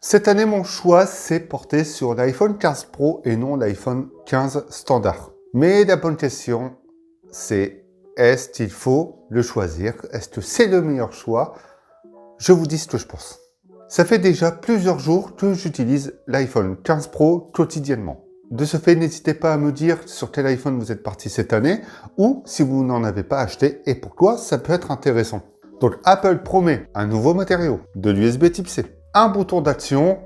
Cette année, mon choix s'est porté sur l'iPhone 15 Pro et non l'iPhone 15 standard. Mais la bonne question, c'est est-ce qu'il faut le choisir? Est-ce que c'est le meilleur choix? Je vous dis ce que je pense. Ça fait déjà plusieurs jours que j'utilise l'iPhone 15 Pro quotidiennement. De ce fait, n'hésitez pas à me dire sur quel iPhone vous êtes parti cette année ou si vous n'en avez pas acheté et pourquoi ça peut être intéressant. Donc Apple promet un nouveau matériau, de l'USB type C, un bouton d'action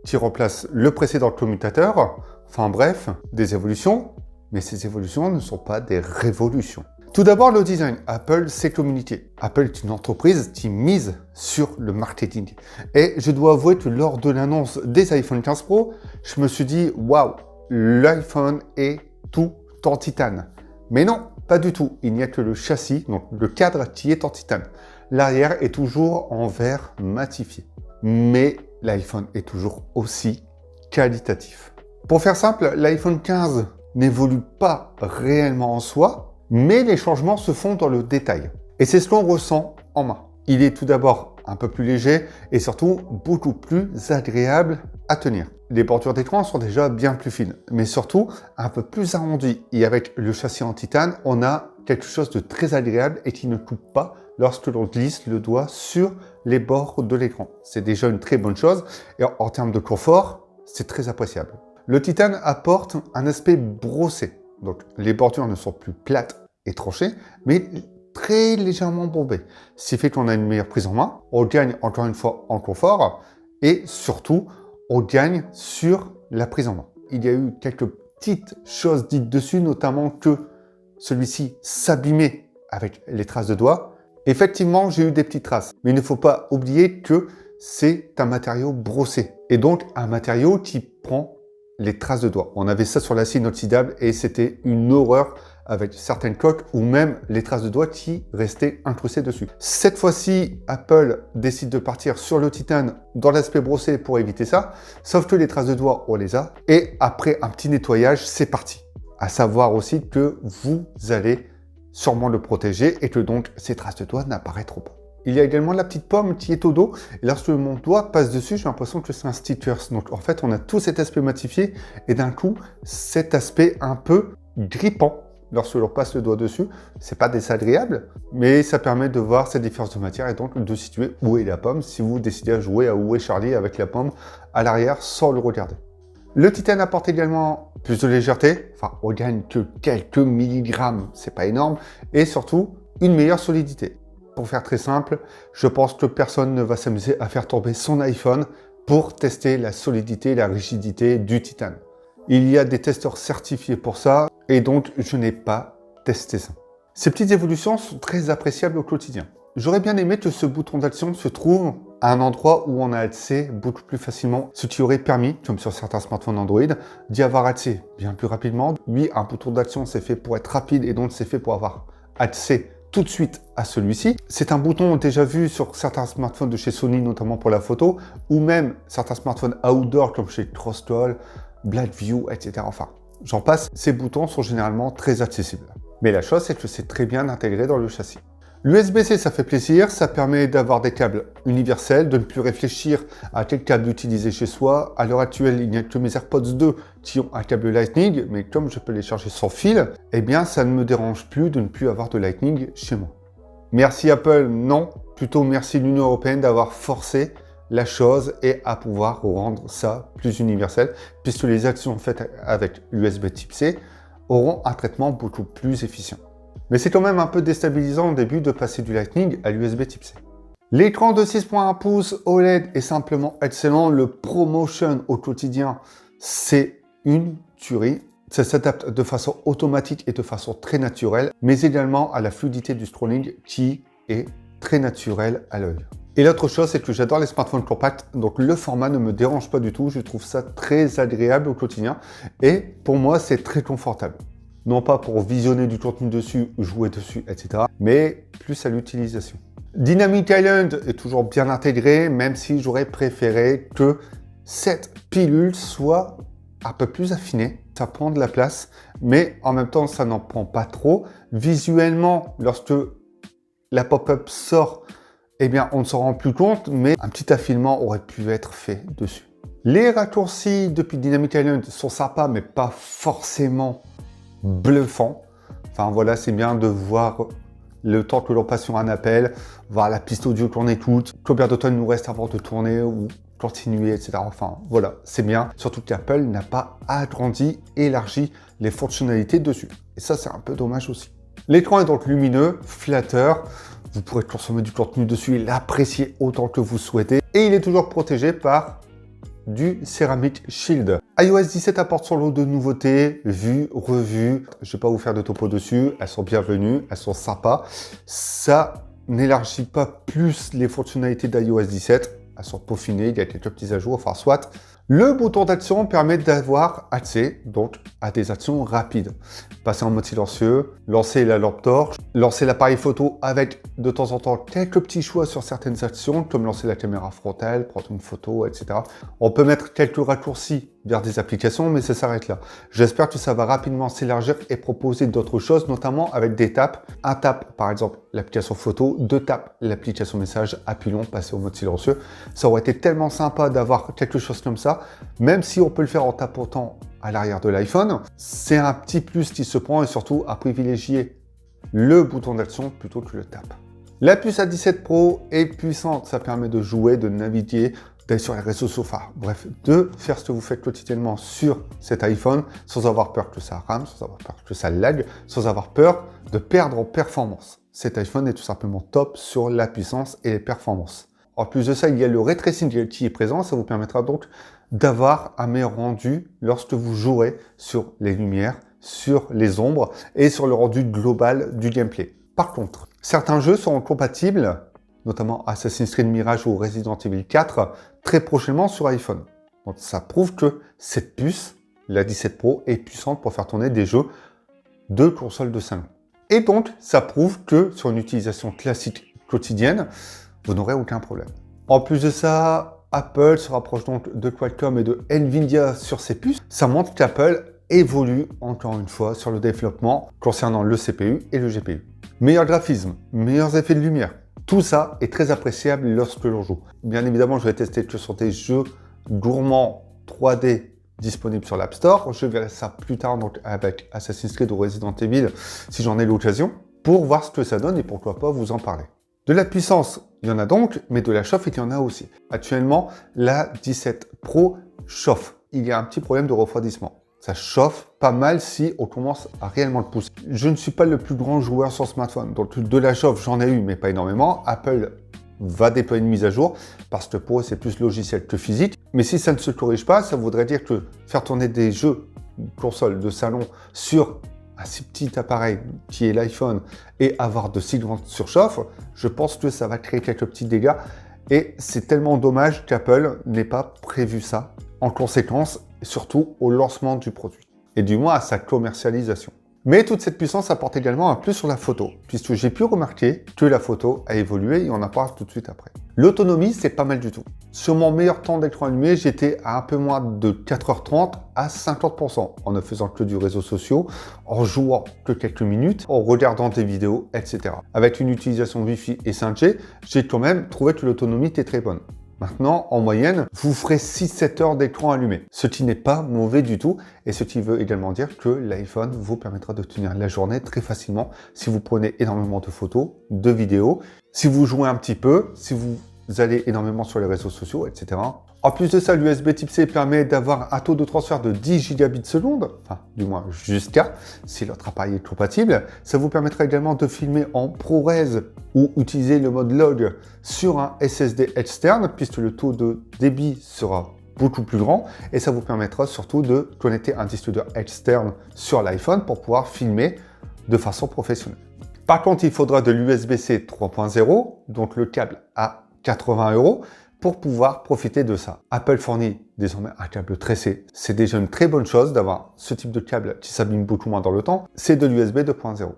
qui remplace le précédent commutateur, enfin bref, des évolutions, mais ces évolutions ne sont pas des révolutions. Tout d'abord, le design. Apple sait communiquer. Apple est une entreprise qui mise sur le marketing. Et je dois avouer que lors de l'annonce des iPhone 15 Pro, je me suis dit, waouh, l'iPhone est tout en titane. Mais non, pas du tout. Il n'y a que le châssis, donc le cadre qui est en titane. L'arrière est toujours en verre matifié. Mais l'iPhone est toujours aussi qualitatif. Pour faire simple, l'iPhone 15 n'évolue pas réellement en soi, mais les changements se font dans le détail. Et c'est ce qu'on ressent en main. Il est tout d'abord un peu plus léger et surtout beaucoup plus agréable à tenir. Les bordures d'écran sont déjà bien plus fines, mais surtout un peu plus arrondies. Et avec le châssis en titane, on a quelque chose de très agréable et qui ne coupe pas lorsque l'on glisse le doigt sur les bords de l'écran. C'est déjà une très bonne chose et en termes de confort, c'est très appréciable. Le titane apporte un aspect brossé. Donc les bordures ne sont plus plates et tranchées, mais très légèrement bombées. Ce qui fait qu'on a une meilleure prise en main, on gagne encore une fois en confort et surtout, on gagne sur la prise en main. Il y a eu quelques petites choses dites dessus, notamment que celui-ci s'abîmait avec les traces de doigts. Effectivement, j'ai eu des petites traces, mais il ne faut pas oublier que c'est un matériau brossé et donc un matériau qui prend les traces de doigts. On avait ça sur l'acier inoxydable et c'était une horreur avec certaines coques ou même les traces de doigts qui restaient incrustées dessus. Cette fois-ci, Apple décide de partir sur le titane dans l'aspect brossé pour éviter ça, sauf que les traces de doigts, on les a. Et après un petit nettoyage, c'est parti. À savoir aussi que vous allez sûrement le protéger et que donc ces traces de doigts n'apparaîtront pas. Il y a également la petite pomme qui est au dos. Et lorsque mon doigt passe dessus, j'ai l'impression que c'est un sticker. Donc en fait, on a tout cet aspect matifié et d'un coup, cet aspect un peu grippant lorsque l'on passe le doigt dessus. C'est pas désagréable, mais ça permet de voir cette différence de matière et donc de situer où est la pomme si vous décidez à jouer à où est Charlie avec la pomme à l'arrière sans le regarder. Le titane apporte également plus de légèreté. Enfin, on gagne que quelques milligrammes, c'est pas énorme. Et surtout, une meilleure solidité. Pour faire très simple, je pense que personne ne va s'amuser à faire tomber son iPhone pour tester la solidité et la rigidité du titane. Il y a des testeurs certifiés pour ça et donc je n'ai pas testé ça. Ces petites évolutions sont très appréciables au quotidien. J'aurais bien aimé que ce bouton d'action se trouve à un endroit où on a accès beaucoup plus facilement, ce qui aurait permis, comme sur certains smartphones Android, d'y avoir accès bien plus rapidement. Oui, un bouton d'action c'est fait pour être rapide et donc c'est fait pour avoir accès tout de suite à celui-ci. C'est un bouton déjà vu sur certains smartphones de chez Sony, notamment pour la photo, ou même certains smartphones outdoor comme chez Crostol, Blackview, etc. Enfin, j'en passe, ces boutons sont généralement très accessibles. Mais la chose, c'est que c'est très bien intégré dans le châssis. L'USB-C, ça fait plaisir, ça permet d'avoir des câbles universels, de ne plus réfléchir à quel câble utiliser chez soi. À l'heure actuelle, il n'y a que mes AirPods 2 qui ont un câble Lightning, mais comme je peux les charger sans fil, eh bien ça ne me dérange plus de ne plus avoir de Lightning chez moi. Merci Apple, non, plutôt merci l'Union Européenne d'avoir forcé la chose et à pouvoir rendre ça plus universel, puisque les actions faites avec l'USB type C auront un traitement beaucoup plus efficient. Mais c'est quand même un peu déstabilisant au début de passer du Lightning à l'USB type C. L'écran de 6.1 pouces OLED est simplement excellent. Le ProMotion au quotidien, c'est une tuerie. Ça s'adapte de façon automatique et de façon très naturelle, mais également à la fluidité du scrolling qui est très naturelle à l'œil. Et l'autre chose, c'est que j'adore les smartphones compacts, donc le format ne me dérange pas du tout. Je trouve ça très agréable au quotidien et pour moi, c'est très confortable. Non pas pour visionner du contenu dessus, jouer dessus, etc. mais plus à l'utilisation. Dynamic Island est toujours bien intégré, même si j'aurais préféré que cette pilule soit un peu plus affinée. Ça prend de la place, mais en même temps, ça n'en prend pas trop. Visuellement, lorsque la pop-up sort, eh bien, on ne s'en rend plus compte, mais un petit affinement aurait pu être fait dessus. Les raccourcis depuis Dynamic Island sont sympas, mais pas forcément bluffants. Enfin voilà, c'est bien de voir le temps que l'on passe sur un appel, voir la piste audio qu'on écoute, combien de temps il nous reste avant de tourner ou continuer, etc. Enfin voilà, c'est bien. Surtout qu'Apple n'a pas agrandi, élargi les fonctionnalités dessus. Et ça, c'est un peu dommage aussi. L'écran est donc lumineux, flatteur. Vous pourrez consommer du contenu dessus et l'apprécier autant que vous souhaitez. Et il est toujours protégé par du Ceramic Shield. iOS 17 apporte son lot de nouveautés, vues, revues. Je ne vais pas vous faire de topo dessus, elles sont bienvenues, elles sont sympas. Ça n'élargit pas plus les fonctionnalités d'iOS 17. Elles sont peaufinées, il y a quelques petits ajouts, enfin soit. Le bouton d'action permet d'avoir accès donc à des actions rapides. Passer en mode silencieux, lancer la lampe torche, lancer l'appareil photo avec de temps en temps quelques petits choix sur certaines actions, comme lancer la caméra frontale, prendre une photo, etc. On peut mettre quelques raccourcis vers des applications, mais ça s'arrête là. J'espère que ça va rapidement s'élargir et proposer d'autres choses, notamment avec des tapes. Un tap, par exemple, l'application photo, deux tapes, l'application message, appuyons, passer au mode silencieux. Ça aurait été tellement sympa d'avoir quelque chose comme ça, même si on peut le faire en tapotant à l'arrière de l'iPhone. C'est un petit plus qui se prend et surtout à privilégier le bouton d'action plutôt que le tap. La puce A17 Pro est puissante, ça permet de jouer, de naviguer, d'aller sur les réseaux sociaux, bref, de faire ce que vous faites quotidiennement sur cet iPhone sans avoir peur que ça rame, sans avoir peur que ça lag, sans avoir peur de perdre en performance. Cet iPhone est tout simplement top sur la puissance et les performances. En plus de ça, il y a le ray tracing qui est présent, ça vous permettra donc d'avoir un meilleur rendu lorsque vous jouerez sur les lumières, sur les ombres et sur le rendu global du gameplay. Par contre, certains jeux seront compatibles, notamment Assassin's Creed Mirage ou Resident Evil 4, très prochainement sur iPhone. Donc ça prouve que cette puce, la 17 Pro, est puissante pour faire tourner des jeux de console de salon. Et donc, ça prouve que sur une utilisation classique quotidienne, vous n'aurez aucun problème. En plus de ça, Apple se rapproche donc de Qualcomm et de Nvidia sur ces puces. Ça montre qu'Apple évolue encore une fois sur le développement concernant le CPU et le GPU. Meilleur graphisme, meilleurs effets de lumière, tout ça est très appréciable lorsque l'on joue. Bien évidemment, je vais tester que sur des jeux gourmands 3D disponibles sur l'App Store. Je verrai ça plus tard donc avec Assassin's Creed ou Resident Evil si j'en ai l'occasion pour voir ce que ça donne et pourquoi pas vous en parler. De la puissance, il y en a donc, mais de la chauffe, il y en a aussi. Actuellement, la 17 Pro chauffe. Il y a un petit problème de refroidissement. Ça chauffe pas mal si on commence à réellement le pousser. Je ne suis pas le plus grand joueur sur smartphone, donc de la chauffe, j'en ai eu, mais pas énormément. Apple va déployer une mise à jour parce que pour eux, c'est plus logiciel que physique. Mais si ça ne se corrige pas, ça voudrait dire que faire tourner des jeux console de salon sur un si petit appareil qui est l'iPhone et avoir de si grandes surchauffes, je pense que ça va créer quelques petits dégâts. Et c'est tellement dommage qu'Apple n'ait pas prévu ça en conséquence, surtout au lancement du produit, et du moins à sa commercialisation. Mais toute cette puissance apporte également un plus sur la photo, puisque j'ai pu remarquer que la photo a évolué et on en parle tout de suite après. L'autonomie, c'est pas mal du tout. Sur mon meilleur temps d'écran allumé, j'étais à un peu moins de 4h30 à 50%, en ne faisant que du réseau social, en jouant que quelques minutes, en regardant des vidéos, etc. Avec une utilisation Wi-Fi et 5G, j'ai quand même trouvé que l'autonomie était très bonne. Maintenant, en moyenne, vous ferez 6-7 heures d'écran allumé, ce qui n'est pas mauvais du tout, et ce qui veut également dire que l'iPhone vous permettra de tenir la journée très facilement si vous prenez énormément de photos, de vidéos, si vous jouez un petit peu, si vous allez énormément sur les réseaux sociaux, etc. En plus de ça, l'USB Type C permet d'avoir un taux de transfert de 10 gigabits seconde, enfin du moins jusqu'à, si votre appareil est compatible. Ça vous permettra également de filmer en ProRes ou utiliser le mode log sur un SSD externe, puisque le taux de débit sera beaucoup plus grand, et ça vous permettra surtout de connecter un disque dur externe sur l'iPhone pour pouvoir filmer de façon professionnelle. Par contre, il faudra de l'USB-C 3.0, donc le câble à 80 €, pour pouvoir profiter de ça. Apple fournit désormais un câble tressé. C'est déjà une très bonne chose d'avoir ce type de câble qui s'abîme beaucoup moins dans le temps. C'est de l'USB 2.0.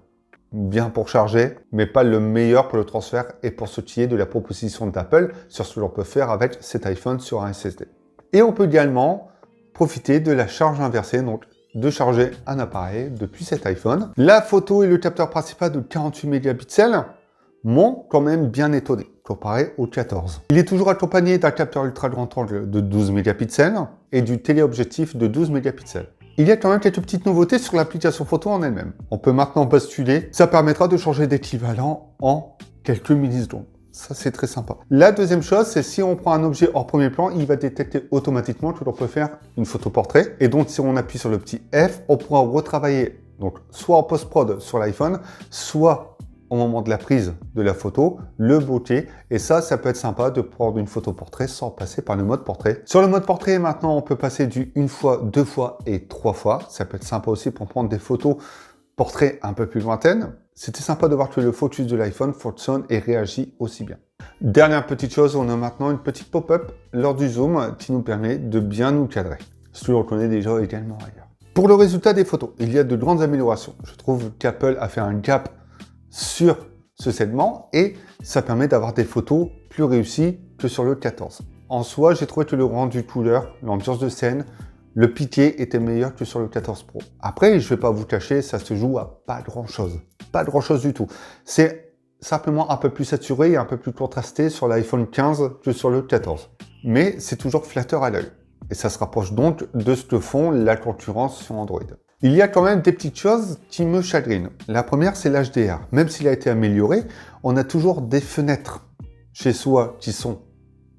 Bien pour charger, mais pas le meilleur pour le transfert et pour ce qui est de la proposition d'Apple sur ce que l'on peut faire avec cet iPhone sur un SSD. Et on peut également profiter de la charge inversée, donc de charger un appareil depuis cet iPhone. La photo et le capteur principal de 48 mégapixels m'ont quand même bien étonné. comparé au 14. Il est toujours accompagné d'un capteur ultra grand angle de 12 mégapixels et du téléobjectif de 12 mégapixels. Il y a quand même quelques petites nouveautés sur l'application photo en elle-même. On peut maintenant basculer, ça permettra de changer d'équivalent en quelques millisecondes. Ça, c'est très sympa. La deuxième chose, c'est si on prend un objet hors premier plan, il va détecter automatiquement que l'on peut faire une photo portrait. Et donc, si on appuie sur le petit F, on pourra retravailler, donc soit en post-prod sur l'iPhone, soit au moment de la prise de la photo, le bokeh. Et ça peut être sympa de prendre une photo portrait sans passer par le mode portrait. Sur le mode portrait, maintenant, on peut passer du 1 fois, 2 fois et 3 fois. Ça peut être sympa aussi pour prendre des photos portrait un peu plus lointaine. C'était sympa de voir que le focus de l'iPhone fonctionne et réagit aussi bien. Dernière petite chose, on a maintenant une petite pop-up lors du zoom qui nous permet de bien nous cadrer. Ce que l'on connaît déjà également ailleurs. Pour le résultat des photos, il y a de grandes améliorations. Je trouve qu'Apple a fait un gap sur ce segment et ça permet d'avoir des photos plus réussies que sur le 14. En soi, j'ai trouvé que le rendu couleur, l'ambiance de scène, le piqué était meilleur que sur le 14 Pro. Après, je ne vais pas vous cacher, ça se joue à pas grand-chose. Pas grand-chose du tout. C'est simplement un peu plus saturé et un peu plus contrasté sur l'iPhone 15 que sur le 14. Mais c'est toujours flatteur à l'œil. Et ça se rapproche donc de ce que font la concurrence sur Android. Il y a quand même des petites choses qui me chagrinent. La première, c'est l'HDR. Même s'il a été amélioré, on a toujours des fenêtres chez soi qui sont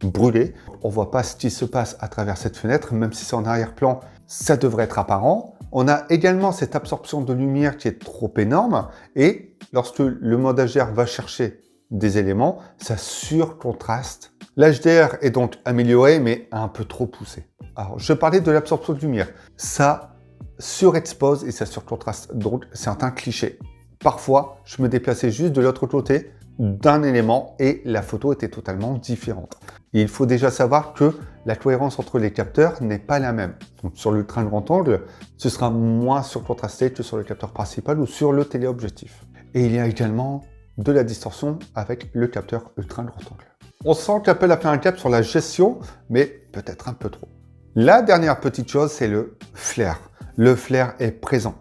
brûlées. On ne voit pas ce qui se passe à travers cette fenêtre, même si c'est en arrière-plan, ça devrait être apparent. On a également cette absorption de lumière qui est trop énorme et lorsque le mode HDR va chercher des éléments, ça surcontraste. L'HDR est donc amélioré, mais un peu trop poussé. Alors, je parlais de l'absorption de lumière. Ça surexpose et ça surcontraste donc certains clichés. Parfois, je me déplaçais juste de l'autre côté d'un élément et la photo était totalement différente. Il faut déjà savoir que la cohérence entre les capteurs n'est pas la même. Donc sur l'ultra grand angle, ce sera moins surcontrasté que sur le capteur principal ou sur le téléobjectif. Et il y a également de la distorsion avec le capteur ultra grand angle. On sent qu'Apple a fait un cap sur la gestion, mais peut-être un peu trop. La dernière petite chose, c'est le flair. Le flair est présent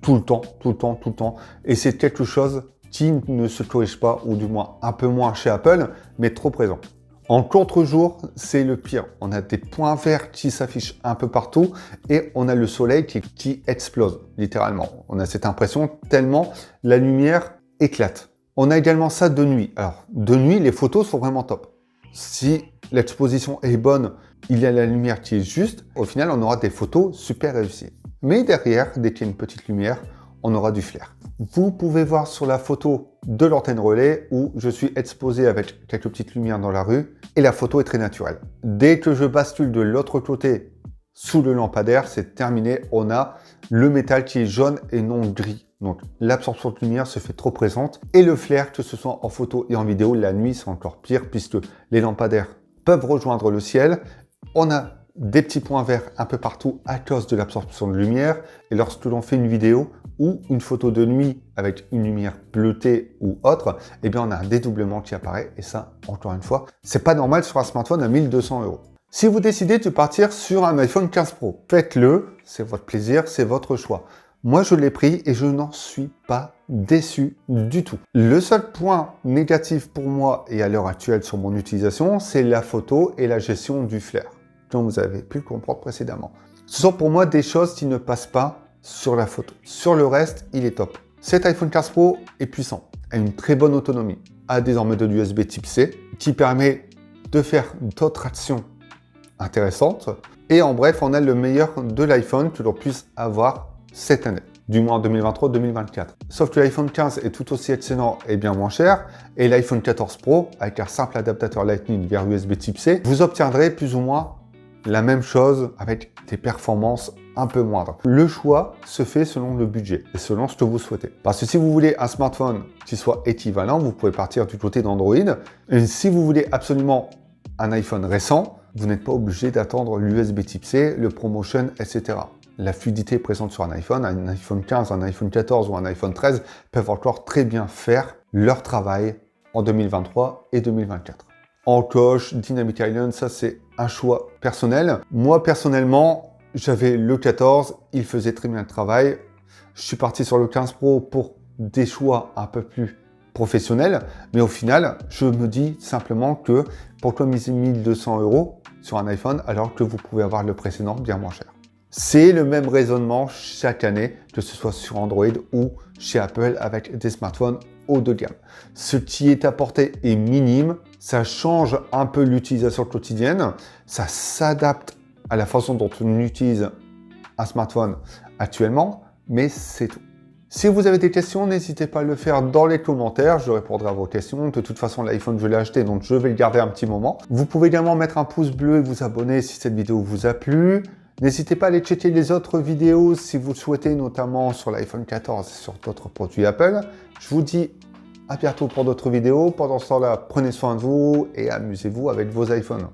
tout le temps, tout le temps, tout le temps. Et c'est quelque chose qui ne se corrige pas, ou du moins un peu moins chez Apple, mais trop présent. En contre-jour, c'est le pire. On a des points verts qui s'affichent un peu partout et on a le soleil qui explose, littéralement. On a cette impression tellement la lumière éclate. On a également ça de nuit. Alors, de nuit, les photos sont vraiment top. Si l'exposition est bonne, il y a la lumière qui est juste, au final, on aura des photos super réussies. Mais derrière, dès qu'il y a une petite lumière, on aura du flair. Vous pouvez voir sur la photo de l'antenne relais où je suis exposé avec quelques petites lumières dans la rue et la photo est très naturelle. Dès que je bascule de l'autre côté sous le lampadaire, c'est terminé. On a le métal qui est jaune et non gris. Donc l'absorption de lumière se fait trop présente et le flair, que ce soit en photo et en vidéo, la nuit c'est encore pire puisque les lampadaires peuvent rejoindre le ciel. On a des petits points verts un peu partout à cause de l'absorption de lumière et lorsque l'on fait une vidéo ou une photo de nuit avec une lumière bleutée ou autre, eh bien on a un dédoublement qui apparaît et ça, encore une fois, c'est pas normal sur un smartphone à 1 200 €. Si vous décidez de partir sur un iPhone 15 Pro, faites-le, c'est votre plaisir, c'est votre choix. Moi, je l'ai pris et je n'en suis pas déçu du tout. Le seul point négatif pour moi et à l'heure actuelle sur mon utilisation, c'est la photo et la gestion du flair, comme vous avez pu le comprendre précédemment. Ce sont pour moi des choses qui ne passent pas sur la photo. Sur le reste, il est top. Cet iPhone 15 Pro est puissant, a une très bonne autonomie, a désormais de l'USB type C qui permet de faire d'autres actions intéressantes. Et en bref, on a le meilleur de l'iPhone que l'on puisse avoir cette année, du moins en 2023-2024. Sauf que l'iPhone 15 est tout aussi excellent et bien moins cher, et l'iPhone 14 Pro, avec un simple adaptateur Lightning vers USB type C, vous obtiendrez plus ou moins la même chose avec des performances un peu moindres. Le choix se fait selon le budget et selon ce que vous souhaitez. Parce que si vous voulez un smartphone qui soit équivalent, vous pouvez partir du côté d'Android. Et si vous voulez absolument un iPhone récent, vous n'êtes pas obligé d'attendre l'USB type C, le ProMotion, etc. La fluidité présente sur un iPhone 15, un iPhone 14 ou un iPhone 13 peuvent encore très bien faire leur travail en 2023 et 2024. Encoche, Dynamic Island, ça c'est un choix personnel. Moi personnellement, j'avais le 14, il faisait très bien le travail. Je suis parti sur le 15 Pro pour des choix un peu plus professionnel, mais au final, je me dis simplement que pourquoi miser 1200 € sur un iPhone alors que vous pouvez avoir le précédent bien moins cher. C'est le même raisonnement chaque année, que ce soit sur Android ou chez Apple avec des smartphones haut de gamme. Ce qui est apporté est minime, ça change un peu l'utilisation quotidienne, ça s'adapte à la façon dont on utilise un smartphone actuellement, mais c'est tout. Si vous avez des questions, n'hésitez pas à le faire dans les commentaires, je répondrai à vos questions. De toute façon, l'iPhone, je l'ai acheté, donc je vais le garder un petit moment. Vous pouvez également mettre un pouce bleu et vous abonner si cette vidéo vous a plu. N'hésitez pas à aller checker les autres vidéos si vous le souhaitez, notamment sur l'iPhone 14 et sur d'autres produits Apple. Je vous dis à bientôt pour d'autres vidéos. Pendant ce temps-là, prenez soin de vous et amusez-vous avec vos iPhones.